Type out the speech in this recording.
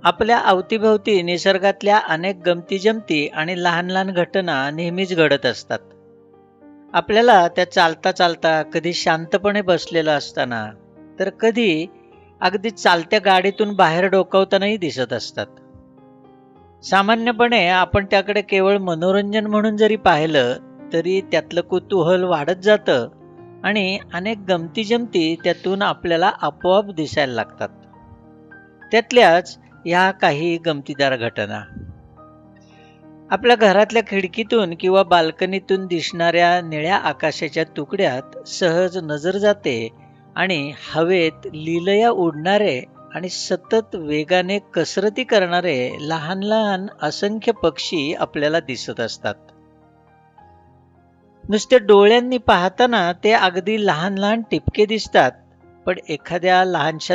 आपल्या अवतीभोवती निसर्गातल्या अनेक गमती-जमती आणि लहान-लहान घटना नेहमीच घडत असतात. आपल्याला त्या चालता-चालता, कधी शांतपणे बसलेलं असताना, तर कधी अगदी चालत्या गाडीतून बाहेर डोकावतानाही दिसत असतात. सामान्यपणे आपण त्याकडे केवळ मनोरंजन म्हणून जरी पाहिलं, तरी त्यातलं कुतूहल वाढत जातं आणि अनेक गमती-जमती त्यातून आपल्याला आपोआप दिसायला लागतात. त्यातल्याच ह्या काही गमतीदार घटना. आपल्या घरातल्या खिडकीतून किंवा बाल्कनीतून दिसणाऱ्या निळ्या आकाशाच्या तुकड्यात सहज नजर जाते आणि हवेत लीलया उडणारे आणि सतत वेगाने कसरती करणारे लहान लहान असंख्य पक्षी आपल्याला दिसत असतात. नुसत्या डोळ्यांनी पाहताना ते अगदी लहान लहान टिपके दिसतात, पण एखाद्या लहानशा